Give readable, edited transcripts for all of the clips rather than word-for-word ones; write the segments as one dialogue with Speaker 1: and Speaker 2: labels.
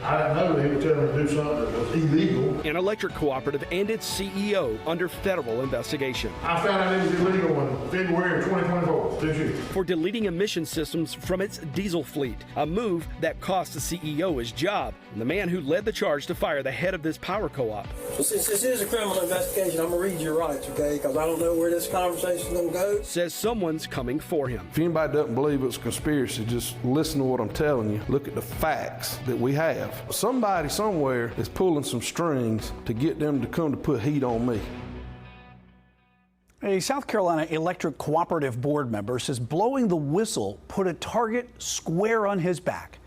Speaker 1: I didn't know that he was telling me to do something that was illegal.
Speaker 2: An electric cooperative and its CEO under federal investigation.
Speaker 1: I found out it was illegal in February of 2024, this year.
Speaker 2: For deleting emission systems from its diesel fleet, a move that cost the CEO his job, and the man who led the charge to fire the head of this power co-op.
Speaker 3: Well, since this is a criminal investigation, I'm going to read your rights, okay? Because I don't know where this conversation is going to go.
Speaker 2: Says someone's coming for him.
Speaker 4: If anybody doesn't believe it's a conspiracy, just listen to what I'm telling you. Look at the facts that we have. Somebody somewhere is pulling some strings to get them to come to put heat on me.
Speaker 5: A South Carolina Electric Cooperative board member says blowing the whistle put a target square on his back.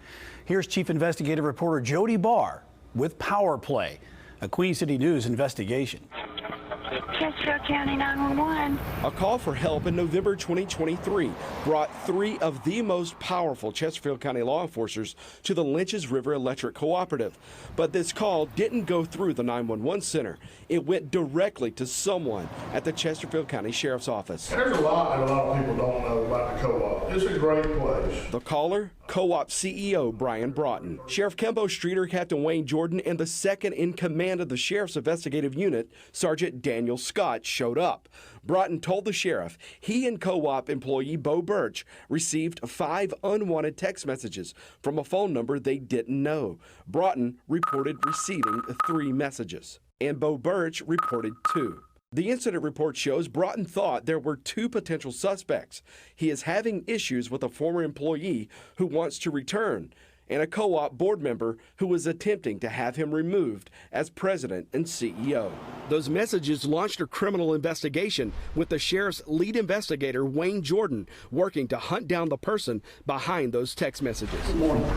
Speaker 5: Here's Chief Investigative Reporter Jody Barr with Power Play, a Queen City News investigation.
Speaker 6: Chesterfield County 911.
Speaker 2: A call for help in November 2023 brought three of the most powerful Chesterfield County law enforcers to the Lynch's River Electric Cooperative. But this call didn't go through the 911 center. It went directly to someone at the Chesterfield County Sheriff's Office.
Speaker 1: There's a lot that a lot of people don't know about the co-op. It's a great place.
Speaker 2: The caller, co-op CEO Brian Broughton. Sheriff Kembo Streeter, Captain Wayne Jordan, and the second in command of the Sheriff's Investigative Unit, Sergeant Daniel Scott, showed up. Broughton told the sheriff he and co-op employee Bo Birch received 5 unwanted text messages from a phone number they didn't know. Broughton reported receiving 3 messages, and Bo Birch reported 2. The incident report shows Broughton thought there were 2 potential suspects. He is having issues with a former employee who wants to return, and a co-op board member who was attempting to have him removed as president and CEO. Those messages launched a criminal investigation with the sheriff's lead investigator, Wayne Jordan, working to hunt down the person behind those text messages.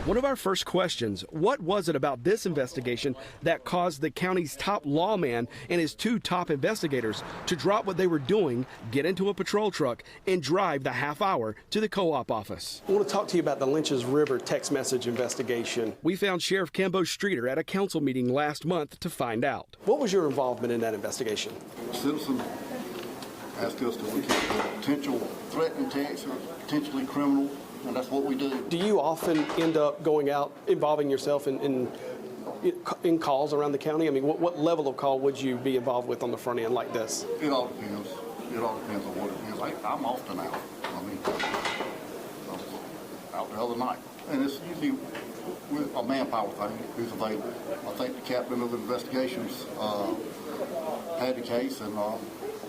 Speaker 2: One of our first questions, what was it about this investigation that caused the county's top lawman and his 2 top investigators to drop what they were doing, get into a patrol truck, and drive the half hour to the co-op office?
Speaker 7: I want to talk to you about the Lynch's River text message investigation.
Speaker 2: We found Sheriff Kembo Streeter at a council meeting last month to find out.
Speaker 7: What was your involvement in that investigation?
Speaker 8: A citizen asked us to look at potential threatening text or potentially criminal, and that's what we do.
Speaker 7: Do you often end up going out, involving yourself in calls around the county? I mean, what level of call would you be involved with on the front end like this?
Speaker 8: It all depends. It all depends on what it is. I'm often out. I mean, I was out the other night. And it's usually with a manpower thing, who's available. I think the captain of the investigations had the case and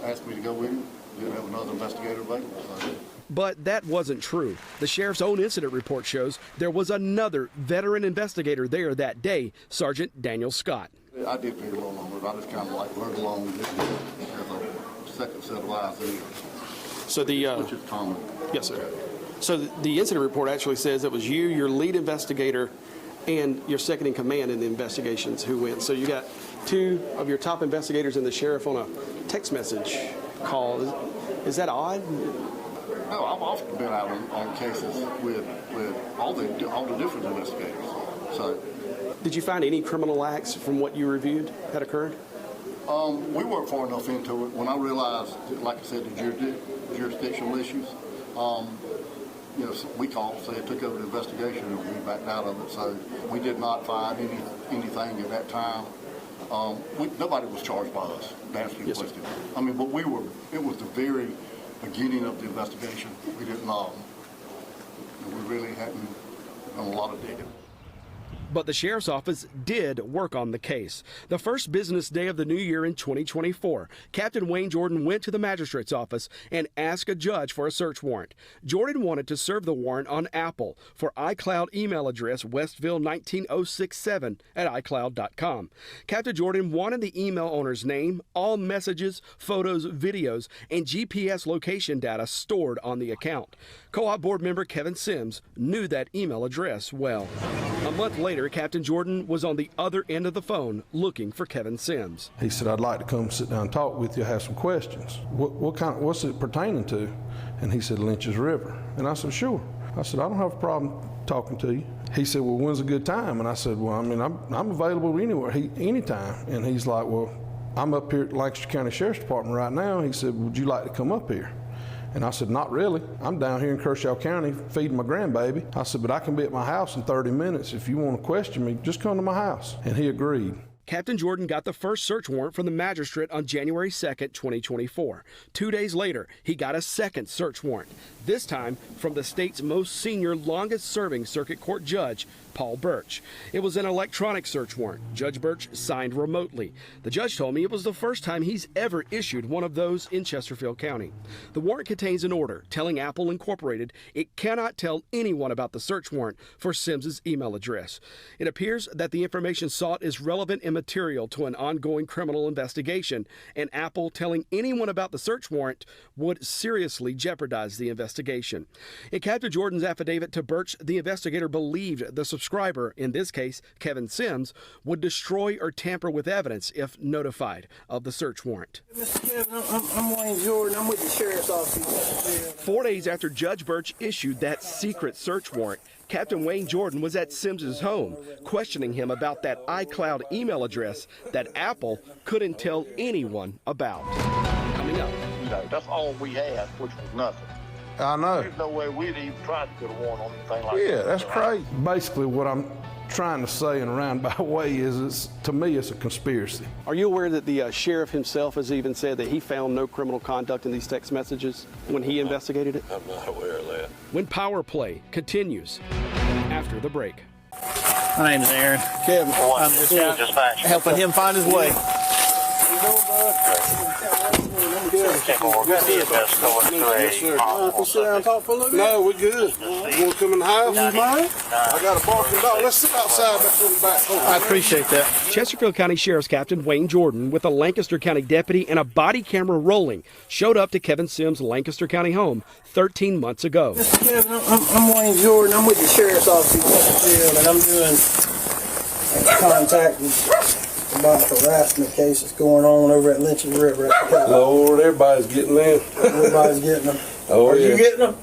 Speaker 8: asked me to go in. Didn't have another investigator available. So.
Speaker 2: But that wasn't true. The sheriff's own incident report shows there was another veteran investigator there that day, Sergeant Daniel Scott.
Speaker 8: I did very well on it. I just kind of like learned along as a second set of eyes there.
Speaker 7: So
Speaker 8: which is common.
Speaker 7: Yes, sir. So the incident report actually says it was you, your lead investigator, and your second in command in the investigations who went. So you got 2 of your top investigators and the sheriff on a text message call. Is that odd?
Speaker 8: No, I've often been out on cases with all the different investigators. So,
Speaker 7: did you find any criminal acts from what you reviewed that occurred?
Speaker 8: We weren't far enough into it. When I realized, like I said, the jurisdictional issues, we called, say it took over the investigation, and we backed out of it. So we did not find anything at that time. Nobody was charged by us. To answer your question. I mean, but it was the very beginning of the investigation. We didn't know. We really hadn't done a lot of digging.
Speaker 2: But the sheriff's office did work on the case. The first business day of the new year in 2024, Captain Wayne Jordan went to the magistrate's office and asked a judge for a search warrant. Jordan wanted to serve the warrant on Apple for iCloud email address westville19067@icloud.com. Captain Jordan wanted the email owner's name, all messages, photos, videos, and GPS location data stored on the account. Co-op board member Kevin Sims knew that email address well. A month later, Captain Jordan was on the other end of the phone looking for Kevin Sims.
Speaker 4: He said, "I'd like to come sit down and talk with you, have some questions. What's it pertaining to?" And he said, "Lynch's River." And I said, "Sure." I said, "I don't have a problem talking to you." He said, "Well, when's a good time?" And I said, "Well, I mean, I'm available anywhere, anytime." And he's like, "Well, I'm up here at Lancaster County Sheriff's Department right now." He said, "Would you like to come up here?" And I said, not really. I'm down here in Kershaw County feeding my grandbaby. I said, but I can be at my house in 30 minutes. If you want to question me, just come to my house. And he agreed.
Speaker 2: Captain Jordan got the first search warrant from the magistrate on January 2nd, 2024. 2 days later, he got a second search warrant, this time from the state's most senior, longest-serving circuit court judge, Paul Birch. It was an electronic search warrant. Judge Birch signed remotely. The judge told me it was the first time he's ever issued one of those in Chesterfield County. The warrant contains an order telling Apple Incorporated it cannot tell anyone about the search warrant for Sims's email address. It appears that the information sought is relevant and material to an ongoing criminal investigation, and Apple telling anyone about the search warrant would seriously jeopardize the investigation. In Captain Jordan's affidavit to Birch, the investigator believed the subscriber, in this case Kevin Sims, would destroy or tamper with evidence if notified of the search warrant.
Speaker 3: Mr. Kevin, I'm Wayne Jordan. I'm with the Sheriff's Office.
Speaker 2: 4 days after Judge Birch issued that secret search warrant, Captain Wayne Jordan was at Sims's home, questioning him about that iCloud email address that Apple couldn't tell anyone about. Coming up.
Speaker 8: You know, that's all we had, which was nothing.
Speaker 4: I know.
Speaker 8: There's no way we'd even try to get a warrant on anything like that.
Speaker 4: Yeah, that's crazy. Basically, what I'm trying to say in a roundabout way is, to me, it's a conspiracy.
Speaker 7: Are you aware that the sheriff himself has even said that he found no criminal conduct in these text messages when he investigated it?
Speaker 9: I'm not aware of that.
Speaker 2: When Power Play continues after the break.
Speaker 5: My name is Aaron.
Speaker 3: Kevin,
Speaker 5: I'm just helping him find his way.
Speaker 3: sit down and talk for a little bit?
Speaker 1: No, we're good. You want to come in the house? I got a barking dog. Let's sit outside back on the back porch.
Speaker 5: I appreciate that.
Speaker 2: Chesterfield County Sheriff's Captain Wayne Jordan, with a Lancaster County deputy and a body camera rolling, showed up to Kevin Sims' Lancaster County home 13 months ago.
Speaker 3: Mr. Kevin, I'm Wayne Jordan. I'm with the Sheriff's Office in Chesterfield, and I'm doing contacting about a harassment case that's going on over at Lynch's River.
Speaker 1: Lord, everybody's getting in.
Speaker 3: Everybody's getting them.
Speaker 1: Oh,
Speaker 3: Are
Speaker 1: yeah.
Speaker 3: you getting them?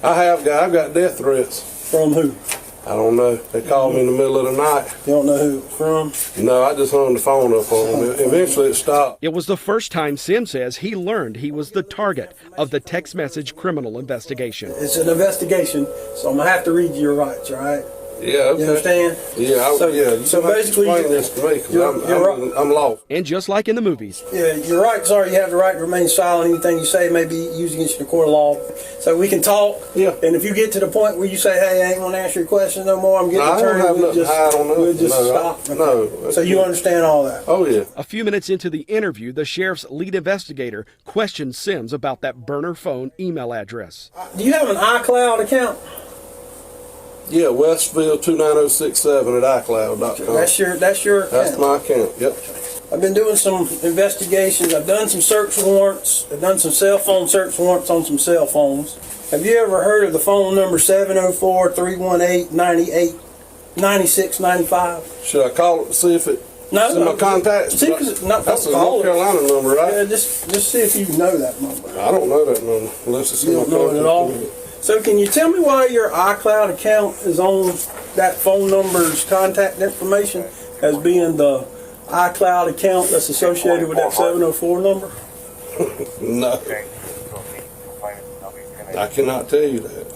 Speaker 1: I've got death threats.
Speaker 3: From who?
Speaker 1: I don't know. They called me in the middle of the night.
Speaker 3: You don't know who it's from?
Speaker 1: No, I just hung the phone up on them. Eventually it stopped.
Speaker 2: It was the first time Sims says he learned he was the target of the text message criminal investigation.
Speaker 3: It's an investigation, so I'm going to have to read you your rights, all right?
Speaker 1: Yeah, okay.
Speaker 3: You understand?
Speaker 1: Yeah,
Speaker 3: So basically,
Speaker 1: explain this to me, because I'm lost.
Speaker 2: And just like in the movies,
Speaker 3: yeah, your rights are you have the right to remain silent. Anything you say may be used against you in the court of law. So we can talk.
Speaker 1: Yeah.
Speaker 3: And if you get to the point where you say, "Hey, I ain't gonna answer your questions no more. I'm getting
Speaker 1: I don't
Speaker 3: attorney,"
Speaker 1: have
Speaker 3: we'll
Speaker 1: nothing to
Speaker 3: just
Speaker 1: hide on nothing.
Speaker 3: we'll just
Speaker 1: No,
Speaker 3: stop.
Speaker 1: no.
Speaker 3: So you understand all that?
Speaker 1: Oh, yeah.
Speaker 2: a few minutes into the interview, the sheriff's lead investigator questioned Sims about that burner phone email address.
Speaker 3: Do you have an iCloud account?
Speaker 1: Yeah, Westfield 29067 at iCloud.com.
Speaker 3: That's your account.
Speaker 1: That's my account, yep.
Speaker 3: I've been doing some investigations. I've done some search warrants. I've done some cell phone search warrants on some cell phones. Have you ever heard of the phone number 704-318-9695?
Speaker 1: Should I call it to see if it's in my contacts?
Speaker 3: See, 'cause
Speaker 1: That's a
Speaker 3: call
Speaker 1: North
Speaker 3: it.
Speaker 1: Carolina number, right?
Speaker 3: Yeah, just see if you know that number.
Speaker 1: I don't know that number unless it's in
Speaker 3: You
Speaker 1: my
Speaker 3: don't know it at all?
Speaker 1: contact.
Speaker 3: So can you tell me why your iCloud account is on that phone number's contact information as being the iCloud account that's associated with that 704 number?
Speaker 1: No. I cannot tell you that.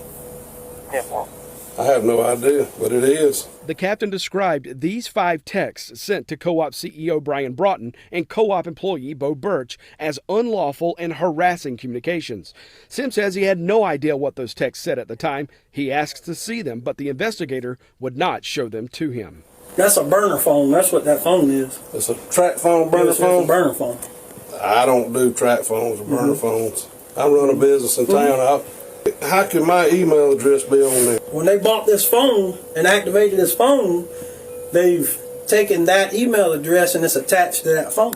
Speaker 1: I have no idea, but it is.
Speaker 2: The captain described these 5 texts sent to Co-op CEO Brian Broughton and Co-op employee Bo Birch as unlawful and harassing communications. Sims says he had no idea what those texts said at the time. He asked to see them, but the investigator would not show them to him.
Speaker 3: That's a burner phone. That's what that phone is.
Speaker 1: It's a track phone, burner
Speaker 3: It's
Speaker 1: phone?
Speaker 3: a burner phone.
Speaker 1: I don't do track phones or burner phones. I run a business in town. How can my email address be on there?
Speaker 3: When they bought this phone and activated this phone, they've taken that email address and it's attached to that phone.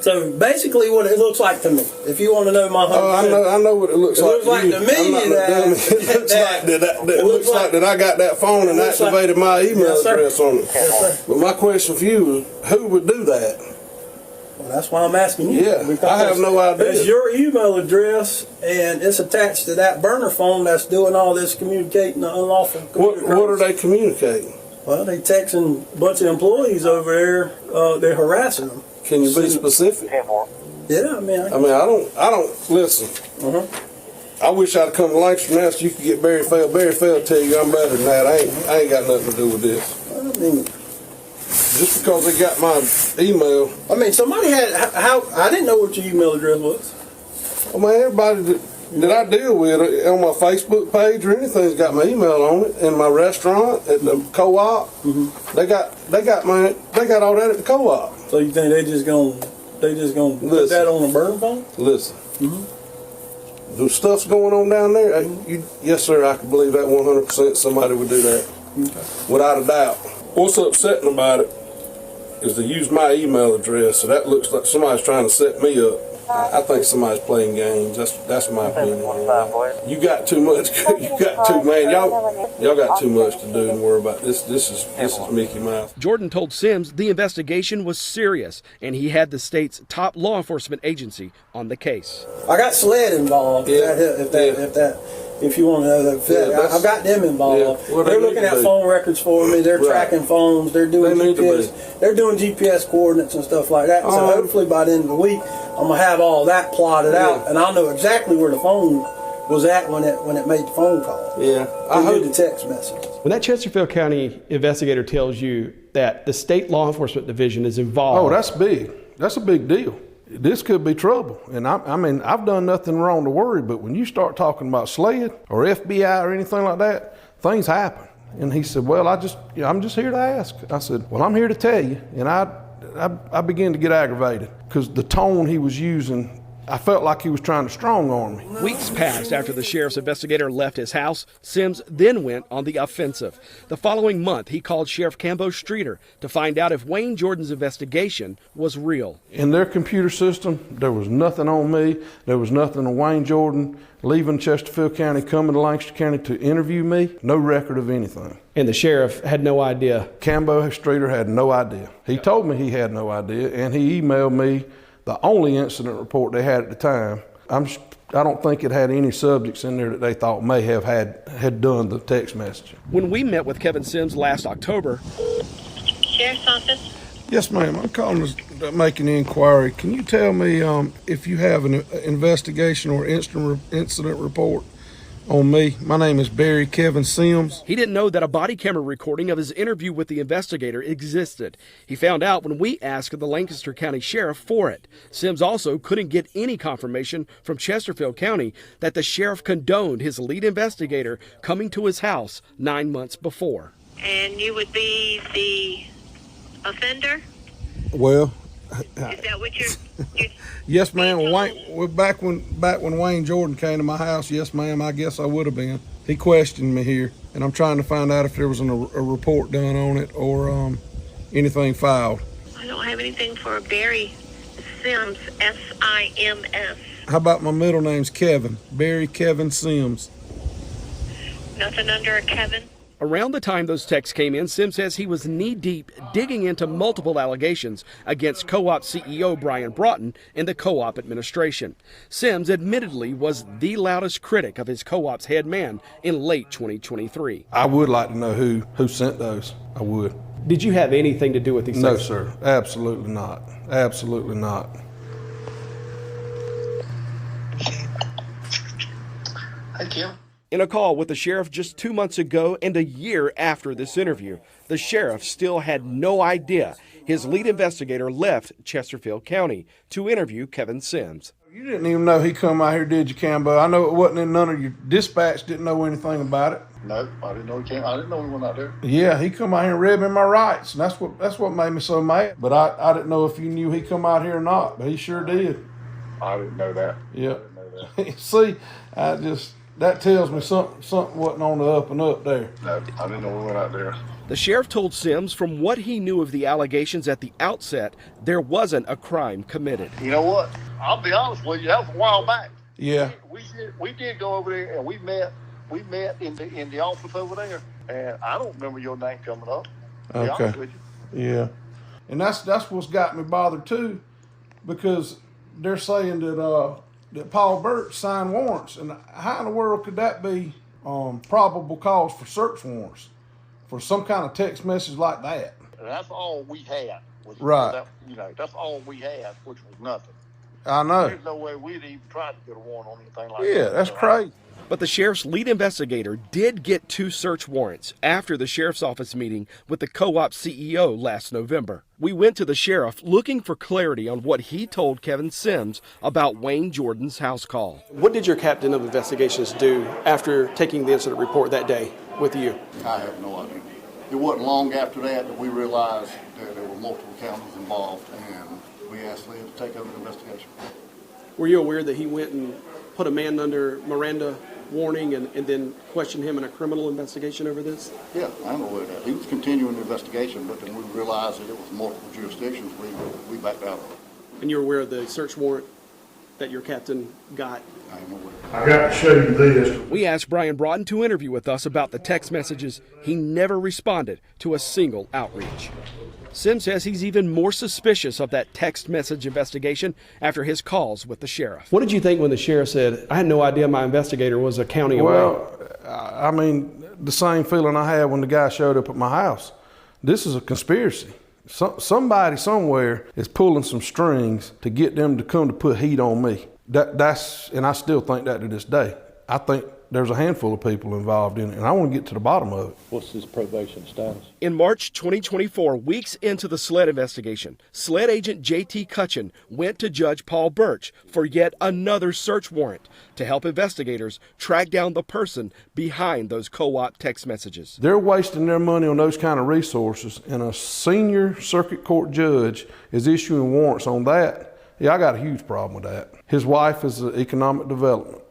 Speaker 3: So basically what it looks like to me, if you want to know my 100%.
Speaker 1: Oh, I know what it looks
Speaker 3: It
Speaker 1: like.
Speaker 3: looks like to me
Speaker 1: It looks like that I got that phone and activated my email
Speaker 3: Yes, sir.
Speaker 1: address on it.
Speaker 3: Yes, sir.
Speaker 1: But my question for you is, who would do that?
Speaker 3: Well, that's why I'm asking you.
Speaker 1: Yeah,
Speaker 3: Because
Speaker 1: I have no idea.
Speaker 3: It's your email address, and it's attached to that burner phone that's doing all this communicating the unlawful.
Speaker 1: What are they communicating?
Speaker 3: Well, they texting a bunch of employees over there. They're harassing them.
Speaker 1: Can you be specific?
Speaker 3: Yeah, I mean,
Speaker 1: I don't listen. I wish I'd come to Langston now so you could get Barry Feld. Barry Feld tell you I'm better than that. I ain't got nothing to do with this.
Speaker 3: I mean,
Speaker 1: Just because they got my email.
Speaker 3: I mean, somebody had how I didn't know what your email address was.
Speaker 1: Well, man, everybody that I deal with on my Facebook page or anything's got my email on it. In my restaurant, at the co-op, they got all that at the co-op.
Speaker 3: So you think they just gonna put that on a burner phone?
Speaker 1: Listen. The stuff's going on down there. Yes, sir. I can believe that 100%. Somebody would do that, without a doubt. What's upsetting about it is to use my email address, so that looks like somebody's trying to set me up. I think somebody's playing games. That's my opinion. You got too much. Man. Y'all got too much to do and worry about. This is Mickey Mouse.
Speaker 2: Jordan told Sims the investigation was serious, and he had the state's top law enforcement agency on the case.
Speaker 3: I got SLED involved. If you want to know that, I've got them involved.
Speaker 1: Yeah. Well,
Speaker 3: they're looking at phone records for me. They're tracking phones. They're doing GPS. They're doing GPS coordinates and stuff like that. So hopefully by the end of the week, I'm gonna have all that plotted out, and I'll know exactly where the phone was at when it made the phone call.
Speaker 1: Yeah,
Speaker 3: I heard the text message.
Speaker 2: When that Chesterfield County investigator tells you that the state law enforcement division is involved,
Speaker 4: that's big. That's a big deal. This could be trouble. And I mean, I've done nothing wrong to worry, but when you start talking about SLED or FBI or anything like that, things happen. And he said, well, I'm just here to ask. I said, well, I'm here to tell you. And I began to get aggravated because the tone he was using, I felt like he was trying to strong arm me.
Speaker 2: Weeks passed after the sheriff's investigator left his house. Sims then went on the offensive. The following month, he called Sheriff Cambo Streeter to find out if Wayne Jordan's investigation was real.
Speaker 4: In their computer system, there was nothing on me. There was nothing on Wayne Jordan leaving Chesterfield County, coming to Lancaster County to interview me. No record of anything.
Speaker 2: And the sheriff had no idea.
Speaker 4: Cambo Streeter had no idea. He told me he had no idea, and he emailed me the only incident report they had at the time. I don't think it had any subjects in there that they thought may have had done the text messaging.
Speaker 2: When we met with Kevin Sims last October,
Speaker 6: Sheriff's office?
Speaker 4: Yes, ma'am. I'm calling to make an inquiry. Can you tell me if you have an investigation or incident report on me? My name is Barry Kevin Sims.
Speaker 2: He didn't know that a body camera recording of his interview with the investigator existed. He found out when we asked the Lancaster County Sheriff for it. Sims also couldn't get any confirmation from Chesterfield County that the sheriff condoned his lead investigator coming to his house 9 months before.
Speaker 6: And you would be the offender?
Speaker 4: Well,
Speaker 6: Is that what you're
Speaker 4: yes, ma'am. Back when Wayne Jordan came to my house, yes, ma'am, I guess I would have been. He questioned me here, and I'm trying to find out if there was a report done on it or anything filed.
Speaker 6: I don't have anything for Barry Sims, S-I-M-S.
Speaker 4: How about my middle name's Kevin, Barry Kevin Sims?
Speaker 6: Nothing under a Kevin?
Speaker 2: Around the time those texts came in, Sims says he was knee-deep digging into multiple allegations against co-op CEO Brian Broughton and the co-op administration. Sims admittedly was the loudest critic of his co-op's head man in late 2023.
Speaker 4: I would like to know who sent those. I would.
Speaker 2: Did you have anything to do with these
Speaker 4: No,
Speaker 2: things?
Speaker 4: sir. Absolutely not. Absolutely not.
Speaker 8: Hey, Kim.
Speaker 2: In a call with the sheriff just 2 months ago and a year after this interview, the sheriff still had no idea his lead investigator left Chesterfield County to interview Kevin Sims.
Speaker 4: You didn't even know he come out here, did you, Cambo? I know it wasn't in none of your dispatch, didn't know anything about it.
Speaker 8: No, I didn't know he came. I didn't know he went out there.
Speaker 4: Yeah, he come out here and read me my rights, and that's what made me so mad. But I didn't know if you knew he come out here or not, but he sure did.
Speaker 8: I didn't know that.
Speaker 4: Yeah.
Speaker 8: I didn't know that.
Speaker 4: See, that tells me something wasn't on the up and up there.
Speaker 8: No, I didn't know we went out there.
Speaker 2: The sheriff told Sims from what he knew of the allegations at the outset, there wasn't a crime committed.
Speaker 8: You know what? I'll be honest with you. That was a while back.
Speaker 4: Yeah.
Speaker 8: We did go over there and we met in the office over there, and I don't remember your name coming up. To be honest with you.
Speaker 4: Yeah. And that's what's got me bothered too, because they're saying that Paul Burt signed warrants, and how in the world could that be probable cause for search warrants for some kind of text message like that?
Speaker 8: And that's all we had.
Speaker 4: Right.
Speaker 8: That's all we had, which was nothing.
Speaker 4: I know.
Speaker 8: There's no way we'd even try to get a warrant on anything like that.
Speaker 4: Yeah, that's crazy.
Speaker 2: But the sheriff's lead investigator did get 2 search warrants after the sheriff's office meeting with the co-op CEO last November. We went to the sheriff looking for clarity on what he told Kevin Sims about Wayne Jordan's house call.
Speaker 7: What did your captain of investigations do after taking the incident report that day with you?
Speaker 8: I have no idea. It wasn't long after that we realized that there were multiple counties involved, and we asked Lynn to take over the investigation.
Speaker 7: Were you aware that he went and put a man under Miranda warning and then questioned him in a criminal investigation over this?
Speaker 8: Yeah, I'm aware of that. He was continuing the investigation, but then we realized that it was multiple jurisdictions. We backed out of it.
Speaker 7: And you're aware of the search warrant that your captain got?
Speaker 8: I am aware.
Speaker 9: I got to show you this.
Speaker 2: We asked Brian Broughton to interview with us about the text messages. He never responded to a single outreach. Sims says he's even more suspicious of that text message investigation after his calls with the sheriff. What did you think when the sheriff said, I had no idea my investigator was a county away?
Speaker 4: Well, I mean, the same feeling I had when the guy showed up at my house. This is a conspiracy. Somebody somewhere is pulling some strings to get them to come to put heat on me. And I still think that to this day. I think there's a handful of people involved in it, and I want to get to the bottom of it.
Speaker 10: What's his probation status?
Speaker 2: In March 2024, weeks into the SLED investigation, SLED agent J.T. Cutchin went to Judge Paul Birch for yet another search warrant to help investigators track down the person behind those co-op text messages.
Speaker 4: They're wasting their money on those kind of resources, and a senior circuit court judge is issuing warrants on that. Yeah, I got a huge problem with that. His wife is economic development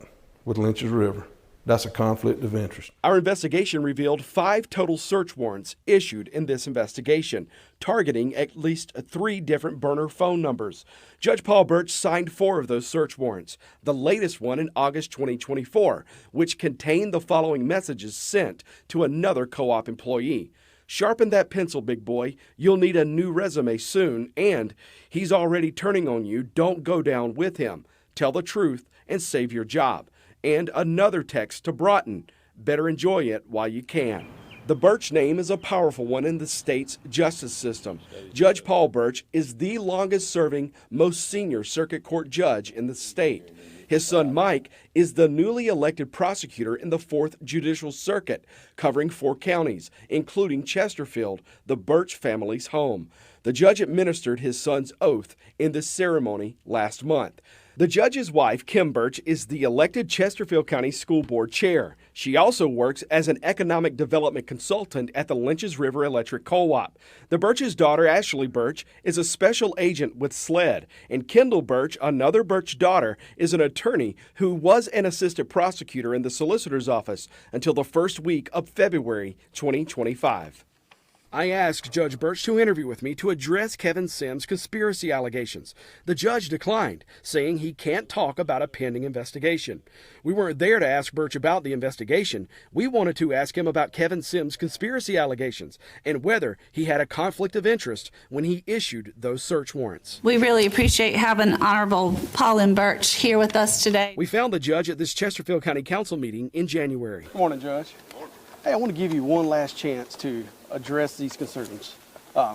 Speaker 4: with Lynch's River. That's a conflict of interest.
Speaker 2: Our investigation revealed 5 total search warrants issued in this investigation, targeting at least 3 different burner phone numbers. Judge Paul Birch signed 4 of those search warrants, the latest one in August 2024, which contained the following messages sent to another co-op employee. Sharpen that pencil, big boy. You'll need a new resume soon, and he's already turning on you. Don't go down with him. Tell the truth and save your job. And another text to Broughton. Better enjoy it while you can. The Birch name is a powerful one in the state's justice system. Judge Paul Birch is the longest-serving, most senior circuit court judge in the state. His son Mike is the newly elected prosecutor in the 4th Judicial Circuit, covering 4 counties, including Chesterfield, the Birch family's home. The judge administered his son's oath in the ceremony last month. The judge's wife, Kim Birch, is the elected Chesterfield County School Board chair. She also works as an economic development consultant at the Lynch's River Electric Co-op. The Birch's daughter, Ashley Birch, is a special agent with SLED, and Kendall Birch, another Birch daughter, is an attorney who was an assistant prosecutor in the solicitor's office until the first week of February 2025. I asked Judge Birch to interview with me to address Kevin Sims' conspiracy allegations. The judge declined, saying he can't talk about a pending investigation. We weren't there to ask Birch about the investigation. We wanted to ask him about Kevin Sims' conspiracy allegations and whether he had a conflict of interest when he issued those search warrants.
Speaker 11: We really appreciate having Honorable Paul and Birch here with us today.
Speaker 2: We found the judge at this Chesterfield County Council meeting in January.
Speaker 7: Good morning, Judge. Hey, I want to give you one last chance to address these concerns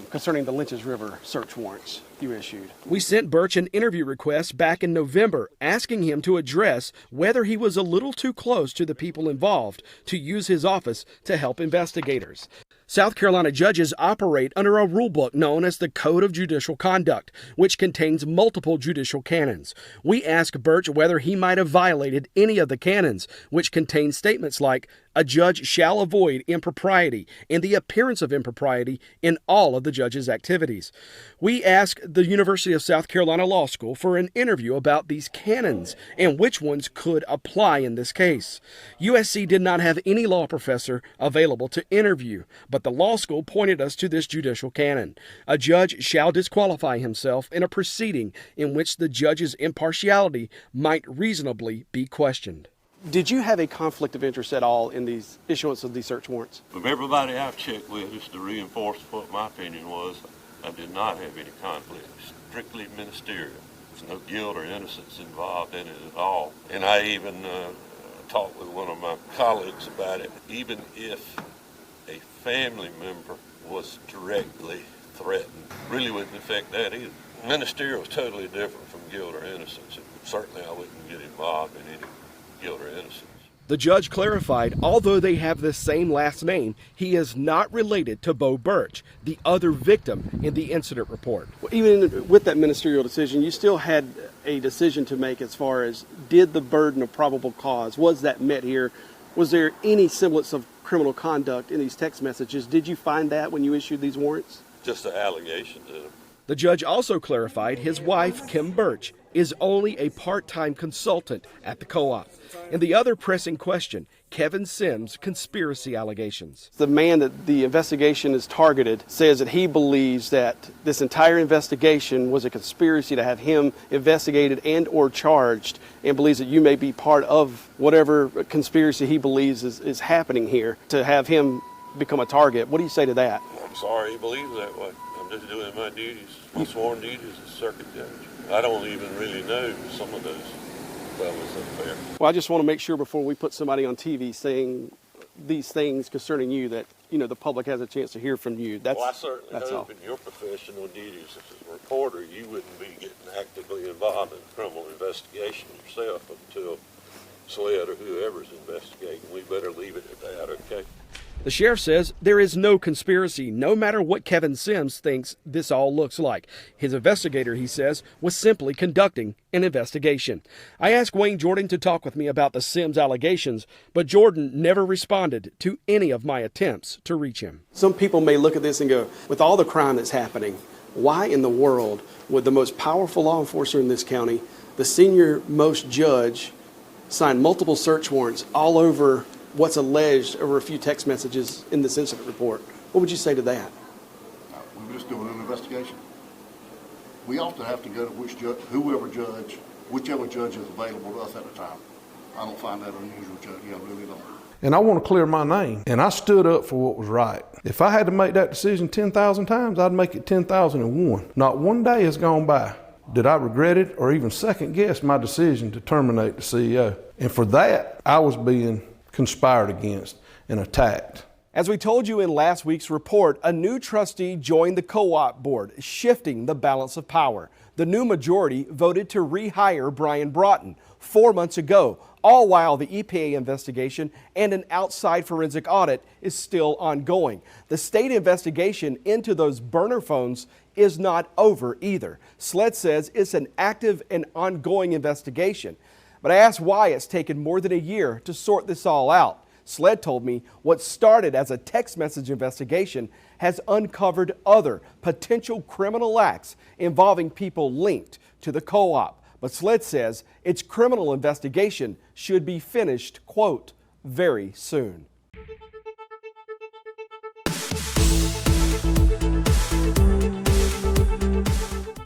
Speaker 7: concerning the Lynch's River search warrants you issued.
Speaker 2: We sent Birch an interview request back in November, asking him to address whether he was a little too close to the people involved to use his office to help investigators. South Carolina judges operate under a rulebook known as the Code of Judicial Conduct, which contains multiple judicial canons. We asked Birch whether he might have violated any of the canons, which contain statements like, a judge shall avoid impropriety and the appearance of impropriety in all of the judge's activities. We asked the University of South Carolina Law School for an interview about these canons and which ones could apply in this case. USC did not have any law professor available to interview, but the law school pointed us to this judicial canon. A judge shall disqualify himself in a proceeding in which the judge's impartiality might reasonably be questioned.
Speaker 7: Did you have a conflict of interest at all in the issuance of these search warrants?
Speaker 10: From everybody I've checked with, just to reinforce what my opinion was, I did not have any conflict. Strictly ministerial. There's no guilt or innocence involved in it at all. And I even talked with one of my colleagues about it. Even if a family member was directly threatened, really wouldn't affect that either. Ministerial is totally different from guilt or innocence. And certainly I wouldn't get involved in any guilt or innocence.
Speaker 2: The judge clarified, although they have the same last name, he is not related to Bo Birch, the other victim in the incident report.
Speaker 7: Even with that ministerial decision, you still had a decision to make as far as did the burden of probable cause, was that met here? Was there any semblance of criminal conduct in these text messages? Did you find that when you issued these warrants?
Speaker 10: Just the allegations in them.
Speaker 2: The judge also clarified his wife, Kim Birch, is only a part-time consultant at the co-op. And the other pressing question, Kevin Sims' conspiracy allegations.
Speaker 7: The man that the investigation is targeted says that he believes that this entire investigation was a conspiracy to have him investigated and or charged, and believes that you may be part of whatever conspiracy he believes is happening here to have him become a target. What do you say to that?
Speaker 10: I'm sorry he believes that way. I'm just doing my duties, my sworn duties as circuit judge. I don't even really know some of those fellas up there.
Speaker 7: Well, I just want to make sure before we put somebody on TV saying these things concerning you that, the public has a chance to hear from you.
Speaker 10: Well, I certainly hope in your professional duties as a reporter, you wouldn't be getting actively involved in criminal investigation yourself until SLED or whoever's investigating. We better leave it at that, okay?
Speaker 2: The sheriff says there is no conspiracy, no matter what Kevin Sims thinks this all looks like. His investigator, he says, was simply conducting an investigation. I asked Wayne Jordan to talk with me about the Sims allegations, but Jordan never responded to any of my attempts to reach him.
Speaker 7: Some people may look at this and go, with all the crime that's happening, why in the world would the most powerful law enforcer in this county, the senior most judge, sign multiple search warrants all over what's alleged over a few text messages in this incident report? What would you say to that?
Speaker 8: We were just doing an investigation. We often have to go to whichever judge is available to us at the time. I don't find that unusual, Judge. Yeah, I really don't.
Speaker 4: And I want to clear my name. And I stood up for what was right. If I had to make that decision 10,000 times, I'd make it 10,001. Not one day has gone by did I regret it or even second guess my decision to terminate the CEO. And for that, I was being conspired against and attacked.
Speaker 2: As we told you in last week's report, a new trustee joined the co-op board, shifting the balance of power. The new majority voted to rehire Brian Broughton 4 months ago, all while the EPA investigation and an outside forensic audit is still ongoing. The state investigation into those burner phones is not over either. SLED says it's an active and ongoing investigation. But I asked why it's taken more than a year to sort this all out. SLED told me what started as a text message investigation has uncovered other potential criminal acts involving people linked to the co-op. But SLED says its criminal investigation should be finished, quote, very soon.